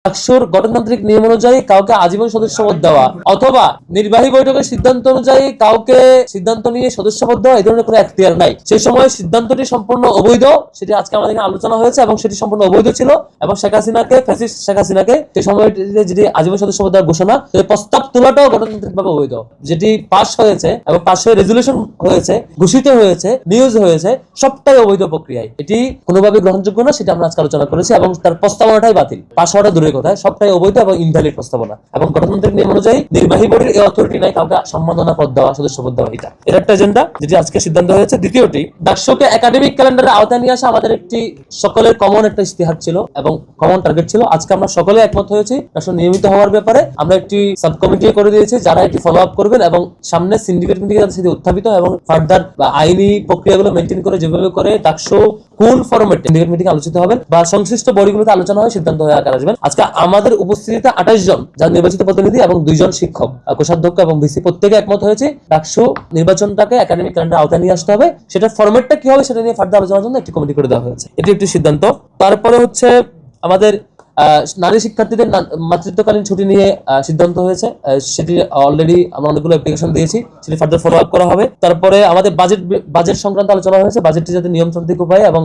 ডাকসুর গঠনতান্ত্রিক নিয়ম অনুযায়ী কাউকে আজীবন সদস্যপদ দেওয়া অথবা নির্বাহী বৈঠকের সিদ্ধান্ত অনুযায়ী কাউকে সিদ্ধান্ত নিয়ে সদস্যপদ দেওয়া এই ধরনের কোনো এখতিয়ার নাই। সেই সময় সিদ্ধান্তটি সম্পূর্ণ অবৈধ, সেটি আজকে আমাদের এখানে আলোচনা হয়েছে এবং সেটি সম্পূর্ণ অবৈধ ছিল এবং শেখ হাসিনাকে সেই সময়টিতে যেটি আজীবন সদস্যপদ দেওয়ার ঘোষণা, প্রস্তাব তোলাটাও গণতান্ত্রিকভাবে অবৈধ। যেটি পাস হয়েছে এবং পাস হয়ে রেজুলেশন হয়েছে, ঘোষিত হয়েছে, নিউজ হয়েছে, সবটাই অবৈধ প্রক্রিয়ায়, এটি কোনোভাবে গ্রহণযোগ্য না। সেটা আমরা আজকে আলোচনা করেছি এবং তার প্রস্তাবনাটাই বাতিল, পাস হওয়াটা দূরের কথা, সবটাই অবৈধ এবং ইনভ্যালিড প্রস্তাবনা। এবং গণতান্ত্রিক নিয়ম অনুযায়ী নির্বাহী বডির এই অথরিটি নাই কাউকে সম্মাননা পদ দেওয়া, সদস্যপদ দেওয়া। এটা একটা এজেন্ডা যেটি আজকে সিদ্ধান্ত হয়েছে। দ্বিতীয়টি, ডাকসুকে একাডেমিক ক্যালেন্ডারের আওতায় নিয়ে আসা আমাদের একটি সকলের কমন একটা ইস্তেহার ছিল এবং কমন টার্গেট ছিল। আজকে আমরা সকলে একমত হয়েছি ডাকসু নিয়মিত হওয়ার ব্যাপারে। আমরা একটি সাব কমিটি করে দিয়েছি যারা এটি ফলো আপ করবেন এবং সামনে সিন্ডিকেট মিটিং এর সাথে উত্থাপিত এবং ফার্দার আইনি প্রক্রিয়াগুলো মেনটেন করে যেভাবে করে ডাকসু কোন ফরম্যাটে সিন্ডিকেট মিটিং আলোচিত হবেন বা সংশ্লিষ্ট বডিগুলোতে আলোচনা হয়, সিদ্ধান্ত হয়ে আকার আসবেন। আজকে আমাদের উপস্থিতিতে 28 জন যারা নির্বাচিত প্রতিনিধি এবং 2 জন শিক্ষক, কোষাধ্যক্ষ এবং ভিসি প্রত্যেকে একমত হয়েছে ডাকসু নির্বাচনটাকে একাডেমিক ক্যালেন্ডার আওতায় নিয়ে আসতে হবে। সেটার ফরম্যাটটা কি হবে সেটা নিয়ে ফার্দার আলোচনার জন্য একটি কমিটি করে দেওয়া হয়েছে। এটি একটি সিদ্ধান্ত। তারপরে হচ্ছে আমাদের নারী শিক্ষার্থীদের মাতৃত্বকালীন ছুটি নিয়ে সিদ্ধান্ত হয়েছে। সেটি অলরেডি আমরা অনেকগুলো অ্যাপ্লিকেশন দিয়েছি, সেটি ফার্দার ফলো আপ করা হবে। তারপরে আমাদের বাজেট সংক্রান্ত আলোচনা হয়েছে। বাজেটটি যাতে নিয়মতান্ত্রিক উপায়ে এবং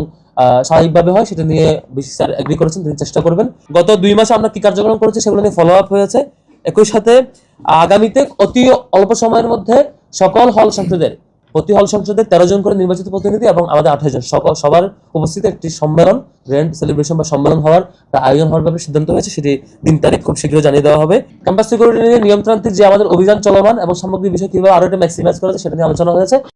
স্বাভাবিকভাবে হয় সেটা নিয়ে বিসি স্যার এগ্রি করেছেন, তিনি চেষ্টা করবেন। গত 2 মাসে আমরা কি কার্যক্রম করেছি সেগুলো নিয়ে ফলো আপ হয়েছে। একই সাথে আগামীতে অতি অল্প সময়ের মধ্যে সকল হল সংসদের প্রতি হল সংসদে 13 জন করে নির্বাচিত প্রতিনিধি এবং আমাদের 28 জন সবার উপস্থিত একটি সম্মেলন, গ্র্যান্ড সেলিব্রেশন বা সম্মেলন হওয়ার আয়োজন হওয়ার ব্যাপারে সিদ্ধান্ত হয়েছে। সেটি 3 তারিখ খুব শীঘ্রই জানিয়ে দেওয়া হবে। ক্যাম্পাস সিকিউরিটি নিয়ে নিয়মতান্ত্রিক যে আমাদের অভিযান চলমান এবং সামগ্রিক বিষয় কিভাবে আরো এটা ম্যাক্সিমাইজ করা যায় সেটা নিয়ে আলোচনা হয়েছে।